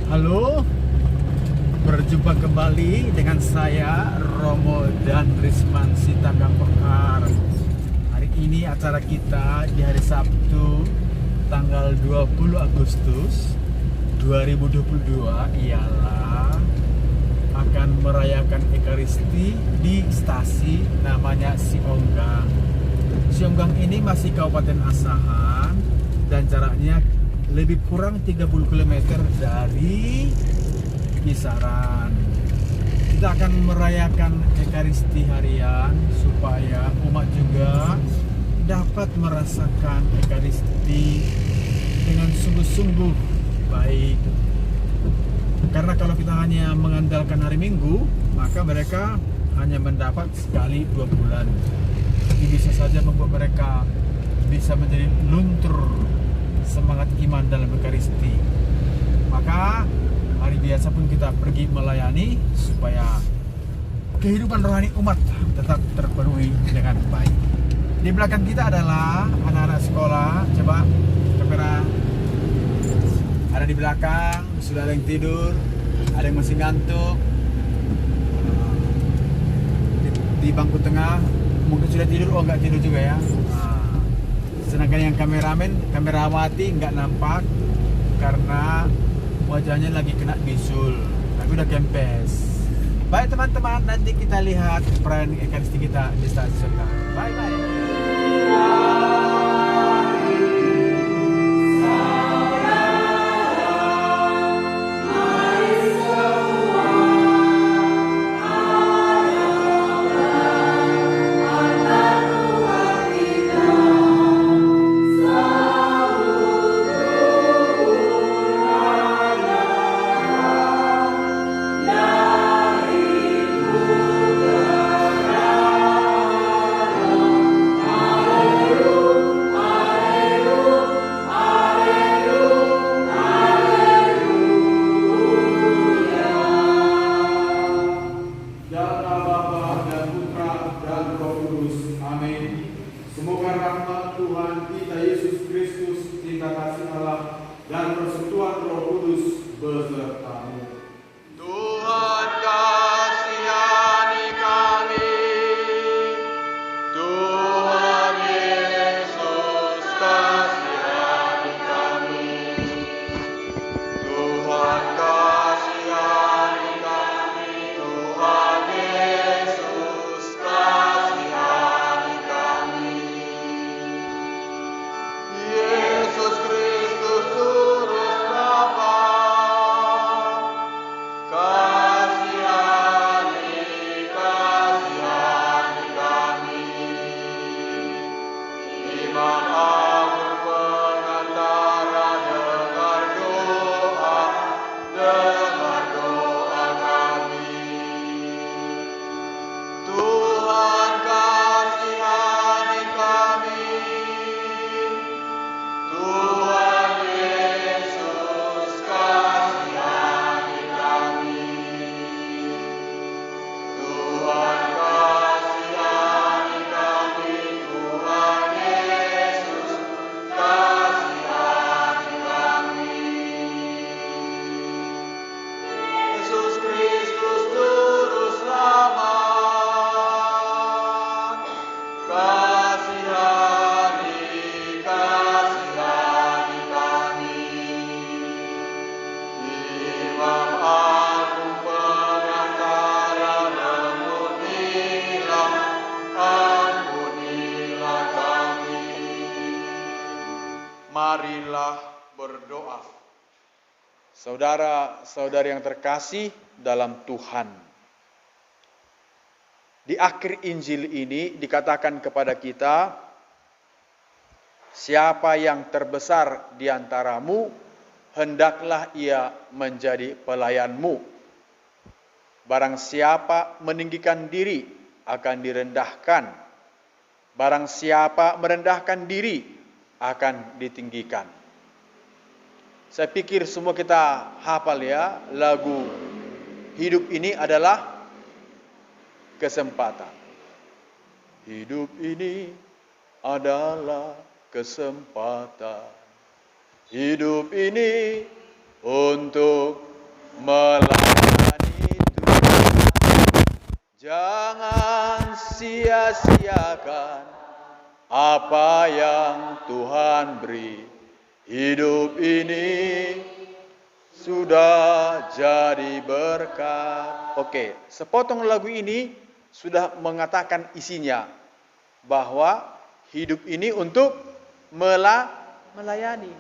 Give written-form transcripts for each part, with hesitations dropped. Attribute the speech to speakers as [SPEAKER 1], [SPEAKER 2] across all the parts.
[SPEAKER 1] Halo, berjumpa kembali dengan saya Romo dan Risman Sitanggang Pekar. Hari ini acara kita di hari Sabtu tanggal 20 Agustus 2022 ialah akan merayakan Ekaristi di stasi namanya Sionggang. Sionggang ini masih Kabupaten Asahan dan jaraknya lebih kurang 30 km dari Kisaran. Kita akan merayakan Ekaristi harian supaya umat juga dapat merasakan Ekaristi dengan sungguh-sungguh baik. Karena kalau kita hanya mengandalkan hari Minggu, maka mereka hanya mendapat sekali 2 bulan. Ini bisa saja membuat mereka bisa menjadi luntur semangat iman dalam Ekaristi. Maka hari biasa pun kita pergi melayani supaya kehidupan rohani umat tetap terpenuhi dengan baik. Di belakang kita adalah anak-anak sekolah. Coba kamera. Ada di belakang, sudah ada yang tidur, ada yang masih ngantuk. Di bangku tengah mungkin sudah tidur, oh nggak tidur juga ya. Sedangkan yang kamerawati nggak nampak karena wajahnya lagi kena bisul, tapi udah kempes. Baik teman-teman, nanti kita lihat perayaan Ekaristi kita di stasiun. Bye bye. Semoga rahmat Tuhan kita Yesus Kristus, cinta kasih Allah, dan persekutuan Roh Kudus besertamu.
[SPEAKER 2] Tuhan kasihani kami, Tuhan Yesus kasihani kami, Tuhan kasihani kami, Tuhan Yesus kasihani kami. Yesus Kristus turut Bapa, kasihani kami. Imam Agung Pengantara, dengar doa kami. Tuhan kasihani kami, Tuhan Yesus kasihani kami, Tuhan kasihani kami, Tuhan Yesus kasihani kami. Yesus Kristus juru selamat, kasihani kami. Imam Agung Pengantara, ampunilah kami. Marilah berdoa. Saudara-saudari yang terkasih dalam Tuhan, di akhir Injil ini dikatakan kepada kita, siapa yang terbesar di antaramu, hendaklah ia menjadi pelayanmu. Barang siapa meninggikan diri akan direndahkan. Barang siapa merendahkan diri akan ditinggikan. Saya pikir semua kita hafal ya, lagu hidup ini adalah kesempatan. Hidup ini adalah kesempatan. Hidup ini untuk melayani Tuhan. Jangan sia-siakan apa yang Tuhan beri. Hidup ini sudah jadi berkat. Oke, sepotong lagu ini sudah mengatakan isinya bahwa hidup ini untuk melayani.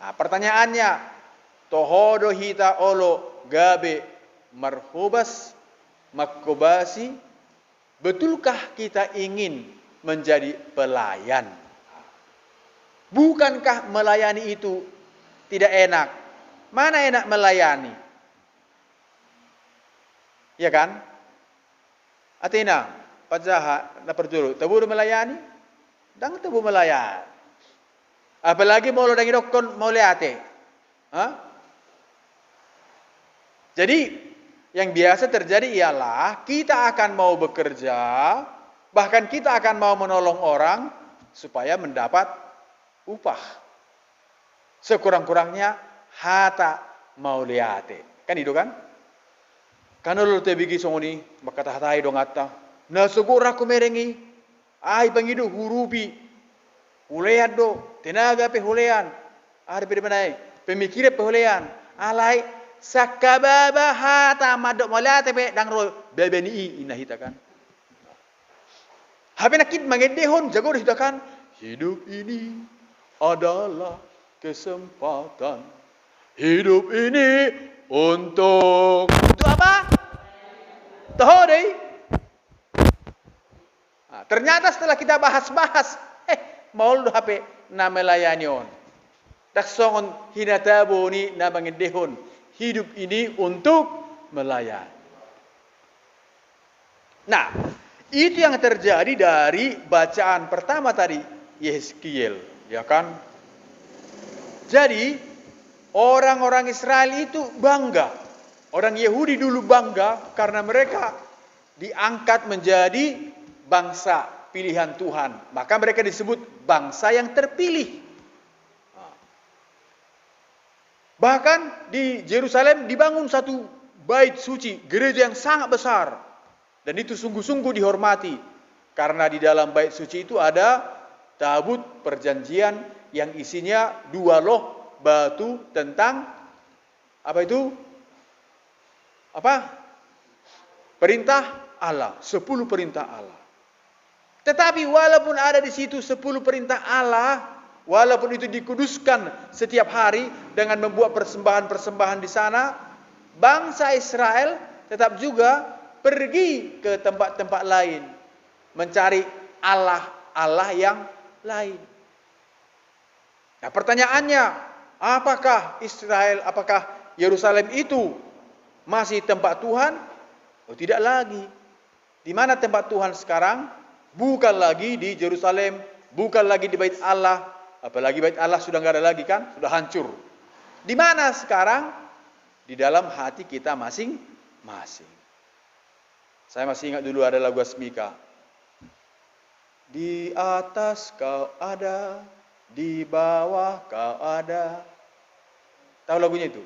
[SPEAKER 2] Nah, pertanyaannya, tohodo hita olo gabe marhubas makobasi, betulkah kita ingin menjadi pelayan? Bukankah melayani itu tidak enak? Mana enak melayani? Ya kan? Atina, Pajaha, na perjuru, tabu melayani? Dang tabu melayani. Apalagi mau lo dangi dokon mau liate. Jadi yang biasa terjadi ialah kita akan mau bekerja, bahkan kita akan mau menolong orang supaya mendapat upah. Sekurang-kurangnya hata mau liate. Kan itu kan? Karena lo te bigi songoni maka tahatai dong atta. Na segura ku merengi. Ai bangido hurupi. Hulean do, tenaga pe hulean. Ada pe manai, pemikir pe hulean. Alai sakababa hata madok liate pe dang ro bebeni inahita kan. Habe nakit mangedehon jago hitakan. Hidup ini adalah kesempatan. Hidup ini untuk apa? Tahu deh. Nah, ternyata setelah kita bahas-bahas, mau lu HP na melayani on. Taksongon hinatabo ni na mangedehon. Hidup ini untuk melayani. Nah, itu yang terjadi dari bacaan pertama tadi, Yeskiel, ya kan? Jadi, orang-orang Israel itu bangga. Orang Yahudi dulu bangga karena mereka diangkat menjadi bangsa pilihan Tuhan. Maka mereka disebut bangsa yang terpilih. Bahkan di Yerusalem dibangun satu bait suci, gereja yang sangat besar. Dan itu sungguh-sungguh dihormati. Karena di dalam bait suci itu ada tabut perjanjian yang isinya 2 loh batu tentang apa itu? Perintah Allah, 10 perintah Allah. Tetapi walaupun ada di situ 10 perintah Allah, walaupun itu dikuduskan setiap hari dengan membuat persembahan-persembahan di sana, bangsa Israel tetap juga pergi ke tempat-tempat lain, mencari Allah yang lain. Nah, pertanyaannya, apakah Yerusalem itu masih tempat Tuhan? Oh, tidak lagi. Di mana tempat Tuhan sekarang? Bukan lagi di Yerusalem, bukan lagi di Bait Allah. Apalagi Bait Allah sudah nggak ada lagi kan? Sudah hancur. Di mana sekarang? Di dalam hati kita masing-masing. Saya masih ingat dulu ada lagu Asmika. Di atas kau ada, di bawah kau ada. Tahu lagunya itu?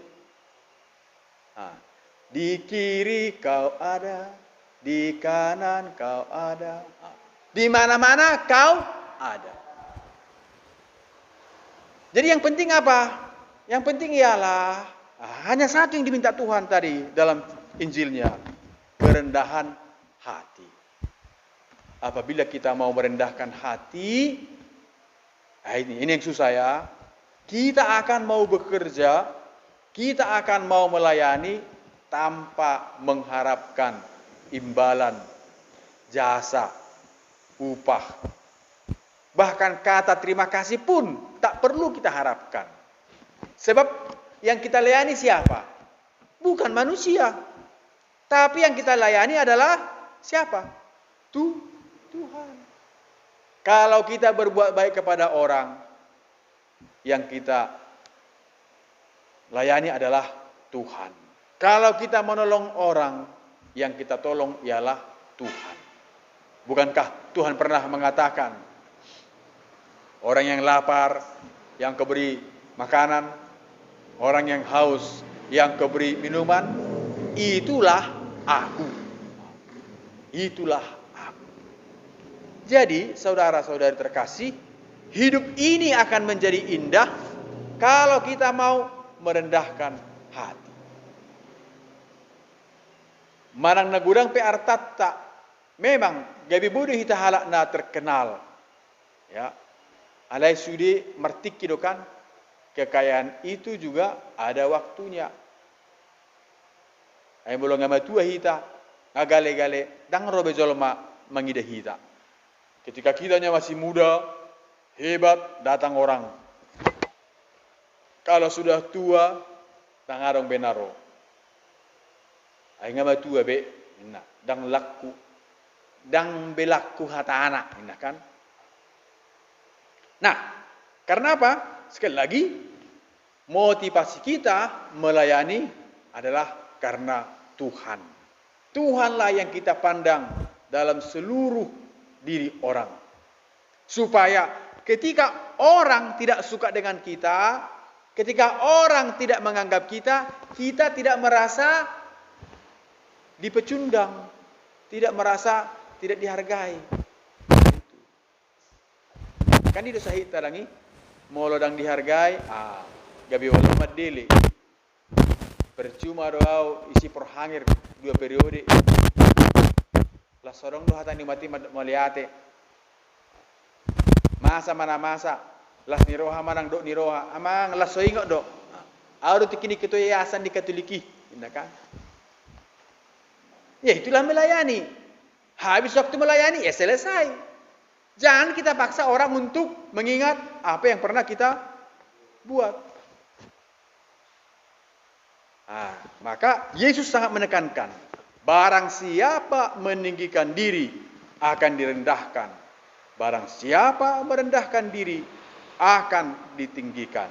[SPEAKER 2] Di kiri kau ada, di kanan kau ada, di mana-mana kau ada. Jadi yang penting apa? Yang penting ialah hanya satu yang diminta Tuhan tadi dalam Injilnya, kerendahan hati. Apabila kita mau merendahkan hati, ini yang susah ya. Kita akan mau bekerja, kita akan mau melayani tanpa mengharapkan imbalan, jasa, upah. Bahkan kata terima kasih pun tak perlu kita harapkan. Sebab yang kita layani siapa? Bukan manusia. Tapi yang kita layani adalah siapa? Tuhan. Kalau kita berbuat baik kepada orang, yang kita layani adalah Tuhan. Kalau kita menolong orang, yang kita tolong ialah Tuhan. Bukankah Tuhan pernah mengatakan, orang yang lapar, yang keberi makanan, orang yang haus, yang kau beri minuman, itulah aku. Itulah aku. Jadi, saudara-saudari terkasih, hidup ini akan menjadi indah kalau kita mau merendahkan hati. Manang nagudang pe artatta, memang gabi budi hita halak na terkenal. Ya, alai sudi mertiki dokan, kekayaan itu juga ada waktunya. Ay bolong ngamatua hita, ngagale-gale, dang robe jolma mangida hita. Ketika kitanya masih muda, hebat, datang orang. Kalau sudah tua, tangarong benaro. Ay ngamatua be, dang lakku, dang belakku hata anak, kan? Nah, karena apa? Sekali lagi, motivasi kita melayani adalah karena Tuhan. Tuhanlah yang kita pandang dalam seluruh diri orang. Supaya ketika orang tidak suka dengan kita, ketika orang tidak menganggap kita, kita tidak merasa dipecundang, tidak merasa tidak dihargai. Kan itu sahih tadangi, molodang dihargai, gabi walau madili. Percuma doa isi perhangir 2 periode. Lah sorong doa tani mati meliate. Masa mana masa, las niroha manang dok niroha, amang las soingok dok. Auru tikini ketua yayasan di Katoliki, kan? Ya itulah melayani. Habis waktu melayani, ya selesai. Jangan kita paksa orang untuk mengingat apa yang pernah kita buat. Maka Yesus sangat menekankan, barang siapa meninggikan diri akan direndahkan. Barang siapa merendahkan diri akan ditinggikan.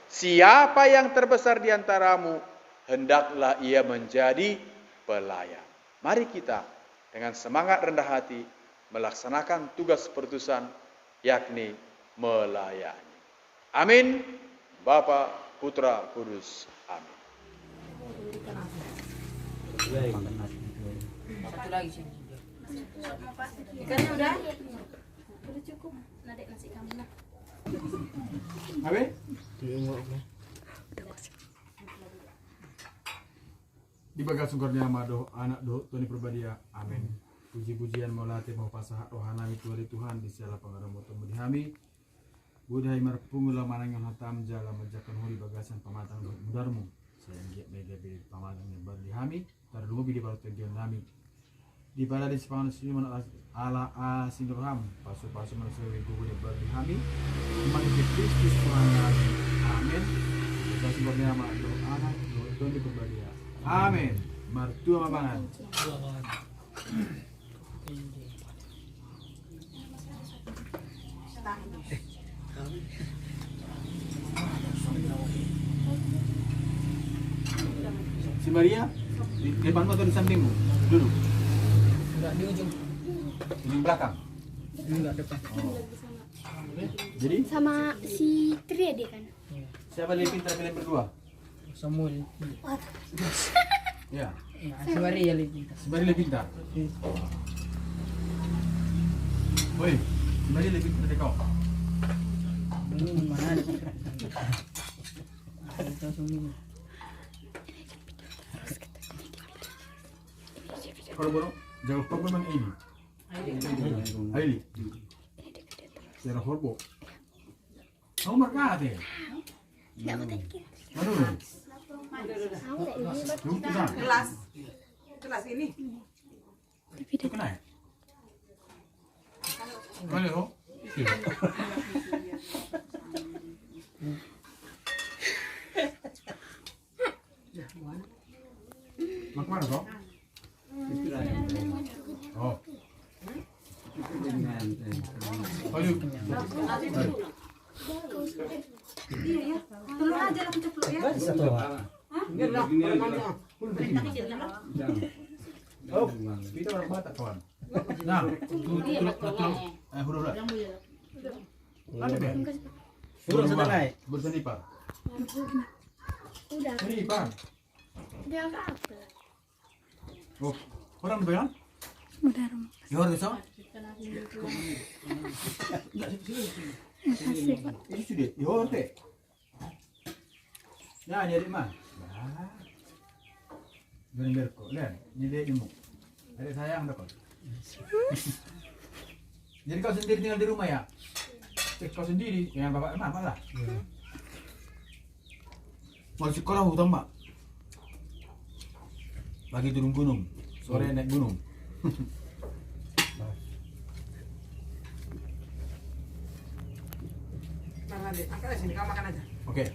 [SPEAKER 2] Siapa yang terbesar di antaramu, hendaklah ia menjadi pelayan. Mari kita dengan semangat rendah hati melaksanakan tugas perutusan, yakni melayani. Amin. Bapa, Putra, Kudus. Amin.
[SPEAKER 3] Satu lagi sini. Ikannya udah cukup. Nadek nasi kamu nak.
[SPEAKER 1] Amin. Di bagas sungkornya amado anak do Tony Perbadia. Amin. Puji-pujian maulati mau pasah rohanami Tuhan di segala pengaruh temu dihami. Budaya marpungula manang yang hatam jala majakan huri bagasan pamatang mudarmu. Saya giat mega bi pamatang yang berdihami. Tardungu bi di baru tegian nami. Di pada di sepangan sinuman ala sindroham pasu-pasu manusia gugu yang berdihami. Iman di Kristus Tuhan kami. Amin. Kita sumbernya nama do anak do Tony Perbadia. Amin. Martua mabangan. Si Maria di depanmu atau di sampingmu? Duduk.
[SPEAKER 3] Enggak di ujung.
[SPEAKER 1] Di belakang.
[SPEAKER 3] Enggak depan.
[SPEAKER 1] Oh. Jadi
[SPEAKER 4] Sama si Tri dia kan.
[SPEAKER 1] siapa lebih pintar kalian berdua?
[SPEAKER 3] Samuel.
[SPEAKER 1] Ya.
[SPEAKER 3] Si Maria lebih.
[SPEAKER 1] Si Maria lebih pintar. Woi, si Maria lebih pintar dari kau.
[SPEAKER 3] Mana ada. Kita semua.
[SPEAKER 1] Kalau baru jauh kau memang ini. Aili. Serah horbo. Kau markate.
[SPEAKER 4] Enggak mau tanya.
[SPEAKER 1] Mana?
[SPEAKER 4] Mau tak ini?
[SPEAKER 1] Lu kita.
[SPEAKER 5] Kelas ini.
[SPEAKER 1] Itu kena ya? Mana lo? Mak mana kau? Oh. Ayo.
[SPEAKER 5] Tolong aja lah keceplo ya.
[SPEAKER 1] Oh, kita orang Batak kawan. Nah, huruf lah. Ada be?
[SPEAKER 3] Huruf sudah naik.
[SPEAKER 1] Bersenipar.
[SPEAKER 4] Udah.
[SPEAKER 1] Ini Pak.
[SPEAKER 4] Dia apa?
[SPEAKER 1] Oh, orang berapa?
[SPEAKER 4] Udah Romo.
[SPEAKER 1] Ya orang bisa?
[SPEAKER 4] Makasih Pak.
[SPEAKER 1] Ini sudah. Ya orang teh. Ya jadi mah. Bener kok, lihat. Ini dia ilmu. Ada sayang dah kok. Jadi kau sendiri tinggal di rumah ya? Kau sendiri dengan bapak mama lah. Mau sekolah hutang mak. Pagi turun gunung, sore naik gunung.
[SPEAKER 5] Nah, nanti angkat sini, kamu makan aja.
[SPEAKER 1] Oke.